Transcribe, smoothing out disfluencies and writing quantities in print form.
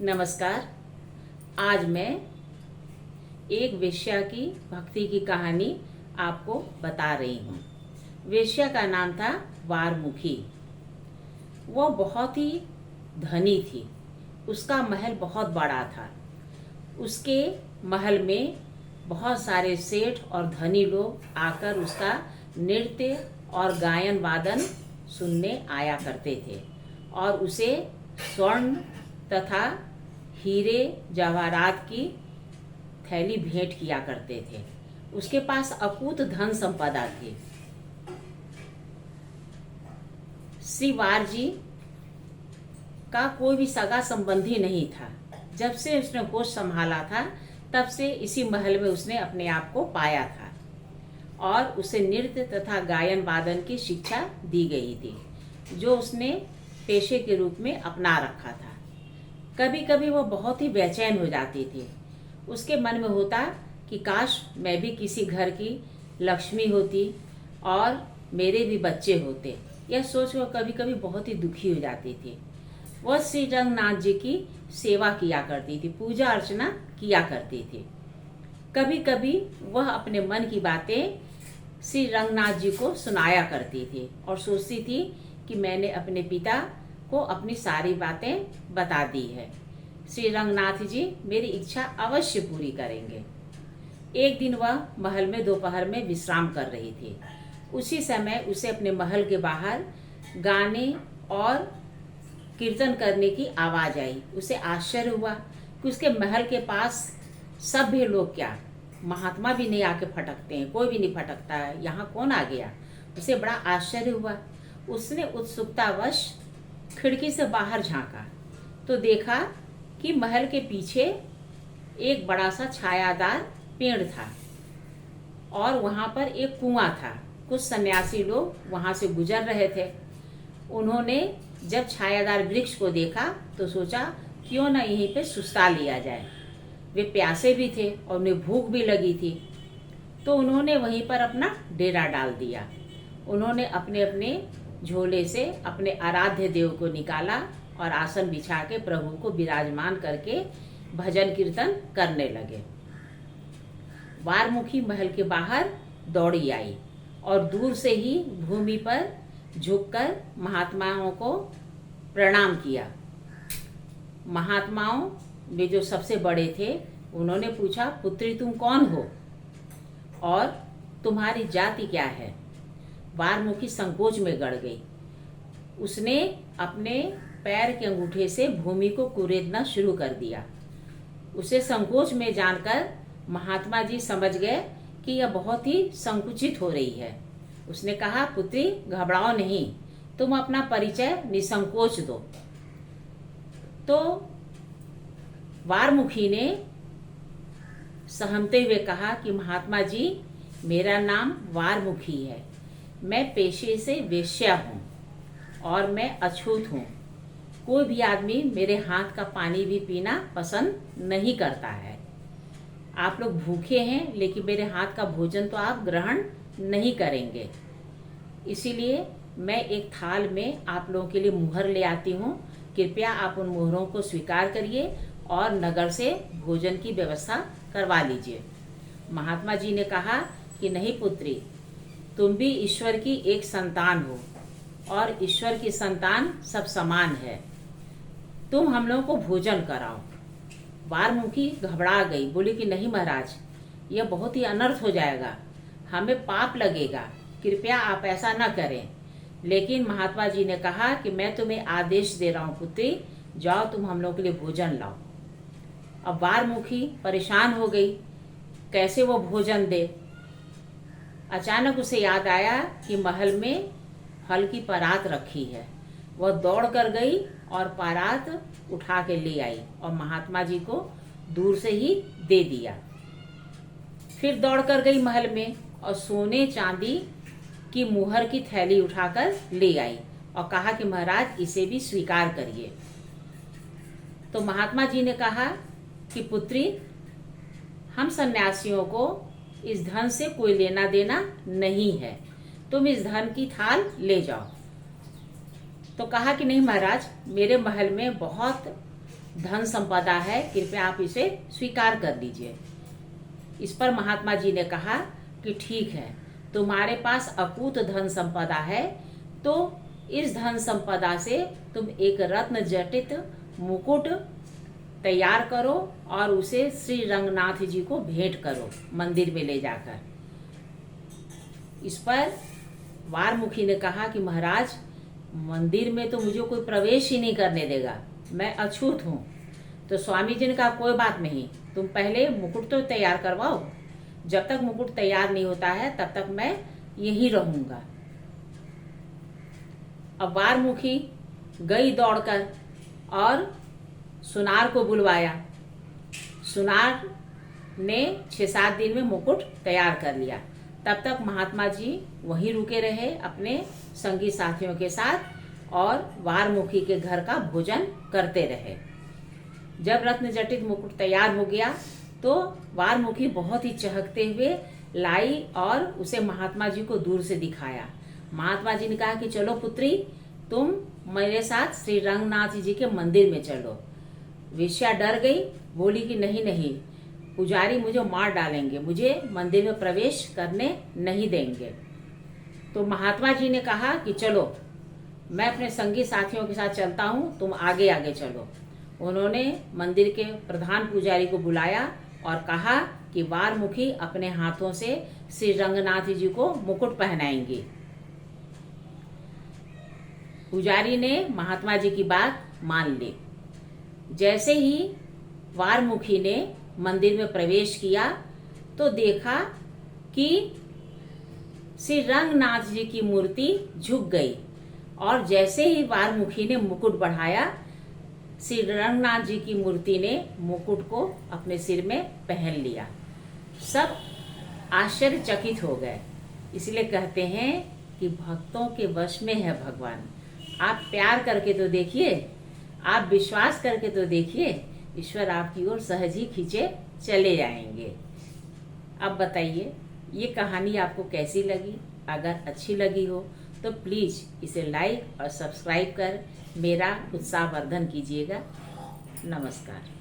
नमस्कार। आज मैं एक वेश्या की भक्ति की कहानी आपको बता रही हूँ। वेश्या का नाम था वारमुखी। वह बहुत ही धनी थी। उसका महल बहुत बड़ा था। उसके महल में बहुत सारे सेठ और धनी लोग आकर उसका नृत्य और गायन वादन सुनने आया करते थे और उसे स्वर्ण तथा हीरे जवाहरात की थैली भेंट किया करते थे। उसके पास अकूत धन संपदा थी। श्री वार जी का कोई भी सगा संबंधी नहीं था। जब से उसने होश संभाला था तब से इसी महल में उसने अपने आप को पाया था और उसे नृत्य तथा गायन वादन की शिक्षा दी गई थी, जो उसने पेशे के रूप में अपना रखा था। कभी कभी वो बहुत ही बेचैन हो जाती थी। उसके मन में होता कि काश मैं भी किसी घर की लक्ष्मी होती और मेरे भी बच्चे होते। यह सोच वो कभी कभी बहुत ही दुखी हो जाती थी। वह श्री रंगनाथ जी की सेवा किया करती थी, पूजा अर्चना किया करती थी। कभी कभी वह अपने मन की बातें श्री रंगनाथ जी को सुनाया करती थी और सोचती थी कि मैंने अपने पिता को अपनी सारी बातें बता दी है। श्री रंगनाथ जी मेरी इच्छा अवश्य पूरी करेंगे। एक दिन वह महल में दोपहर में विश्राम कर रही थी। उसी समय उसे अपने महल के बाहर गाने और कीर्तन करने की आवाज़ आई। उसे आश्चर्य हुआ कि उसके महल के पास सभ्य लोग क्या, महात्मा भी नहीं आके फटकते हैं, कोई भी नहीं फटकता है, यहाँ कौन आ गया। उसे बड़ा आश्चर्य हुआ। उसने उत्सुकतावश खिड़की से बाहर झांका तो देखा कि महल के पीछे एक बड़ा सा छायादार पेड़ था और वहाँ पर एक कुआं था। कुछ सन्यासी लोग वहाँ से गुजर रहे थे। उन्होंने जब छायादार वृक्ष को देखा तो सोचा क्यों न यहीं पे सुस्ता लिया जाए। वे प्यासे भी थे और उन्हें भूख भी लगी थी, तो उन्होंने वहीं पर अपना डेरा डाल दिया। उन्होंने अपने अपने झोले से अपने आराध्य देव को निकाला और आसन बिछा के प्रभु को विराजमान करके भजन कीर्तन करने लगे। वारमुखी महल के बाहर दौड़ी आई और दूर से ही भूमि पर झुककर महात्माओं को प्रणाम किया। महात्माओं में जो सबसे बड़े थे उन्होंने पूछा, पुत्री तुम कौन हो और तुम्हारी जाति क्या है। वारमुखी संकोच में गड़ गई। उसने अपने पैर के अंगूठे से भूमि को कुरेदना शुरू कर दिया। उसे संकोच में जानकर महात्मा जी समझ गए कि यह बहुत ही संकुचित हो रही है। उसने कहा, पुत्री घबराओ नहीं, तुम अपना परिचय निसंकोच दो। तो वारमुखी ने सहमते हुए कहा कि महात्मा जी मेरा नाम वारमुखी है, मैं पेशे से वेश्या हूँ और मैं अछूत हूँ। कोई भी आदमी मेरे हाथ का पानी भी पीना पसंद नहीं करता है। आप लोग भूखे हैं लेकिन मेरे हाथ का भोजन तो आप ग्रहण नहीं करेंगे। इसीलिए मैं एक थाल में आप लोगों के लिए मुहर ले आती हूँ। कृपया आप उन मुहरों को स्वीकार करिए और नगर से भोजन की व्यवस्था करवा लीजिए। महात्मा जी ने कहा कि नहीं पुत्री, तुम भी ईश्वर की एक संतान हो और ईश्वर की संतान सब समान है। तुम हम लोगों को भोजन कराओ। वारमुखी घबरा गई, बोली कि नहीं महाराज, यह बहुत ही अनर्थ हो जाएगा, हमें पाप लगेगा, कृपया आप ऐसा न करें। लेकिन महात्मा जी ने कहा कि मैं तुम्हें आदेश दे रहा हूँ पुत्री, जाओ तुम हम लोगों के लिए भोजन लाओ। अब वारमुखी परेशान हो गई, कैसे वो भोजन दे। अचानक उसे याद आया कि महल में फल की परात रखी है। वह दौड़ कर गई और परात उठा के ले आई और महात्मा जी को दूर से ही दे दिया। फिर दौड़ कर गई महल में और सोने चांदी की मुहर की थैली उठाकर ले आई और कहा कि महाराज इसे भी स्वीकार करिए। तो महात्मा जी ने कहा कि पुत्री, हम सन्यासियों को इस धन से कोई लेना देना नहीं है, तुम इस धन की थाल ले जाओ। तो कहा कि नहीं महाराज, मेरे महल में बहुत धन संपदा है, कृपया आप इसे स्वीकार कर लीजिए। इस पर महात्मा जी ने कहा कि ठीक है, तुम्हारे पास अकूत धन संपदा है, तो इस धन संपदा से तुम एक रत्न जटित मुकुट तैयार करो और उसे श्री रंगनाथ जी को भेंट करो मंदिर में ले जाकर। इस पर वारमुखी ने कहा कि महाराज, मंदिर में तो मुझे कोई प्रवेश ही नहीं करने देगा, मैं अछूत हूँ। तो स्वामी जी ने कहा कोई बात नहीं, तुम पहले मुकुट तो तैयार करवाओ, जब तक मुकुट तैयार नहीं होता है तब तक मैं यहीं रहूंगा। अब वारमुखी गई दौड़कर और सुनार को बुलवाया। सुनार ने 6-7 दिन में मुकुट तैयार कर लिया। तब तक महात्मा जी वहीं रुके रहे अपने संगी साथियों के साथ और वारमुखी के घर का भोजन करते रहे। जब रत्न जटित मुकुट तैयार हो गया तो वारमुखी बहुत ही चहकते हुए लाई और उसे महात्मा जी को दूर से दिखाया। महात्मा जी ने कहा कि चलो पुत्री, तुम मेरे साथ श्री रंगनाथ जी के मंदिर में चलो। वेश्या डर गई, बोली कि नहीं नहीं, पुजारी मुझे मार डालेंगे, मुझे मंदिर में प्रवेश करने नहीं देंगे। तो महात्मा जी ने कहा कि चलो, मैं अपने संगी साथियों के साथ चलता हूँ, तुम आगे आगे चलो। उन्होंने मंदिर के प्रधान पुजारी को बुलाया और कहा कि वारमुखी अपने हाथों से श्री रंगनाथ जी को मुकुट पहनाएंगी। पुजारी ने महात्मा जी की बात मान ली। जैसे ही वारमुखी ने मंदिर में प्रवेश किया तो देखा कि श्री रंगनाथ जी की मूर्ति झुक गई और जैसे ही वारमुखी ने मुकुट बढ़ाया, श्री रंगनाथ जी की मूर्ति ने मुकुट को अपने सिर में पहन लिया। सब आश्चर्यचकित हो गए। इसलिए कहते हैं कि भक्तों के वश में है भगवान। आप प्यार करके तो देखिए, आप विश्वास करके तो देखिए, ईश्वर आपकी ओर सहज ही खींचे चले जाएंगे। अब बताइए ये कहानी आपको कैसी लगी? अगर अच्छी लगी हो तो प्लीज़ इसे लाइक और सब्सक्राइब कर मेरा उत्साहवर्धन कीजिएगा। नमस्कार।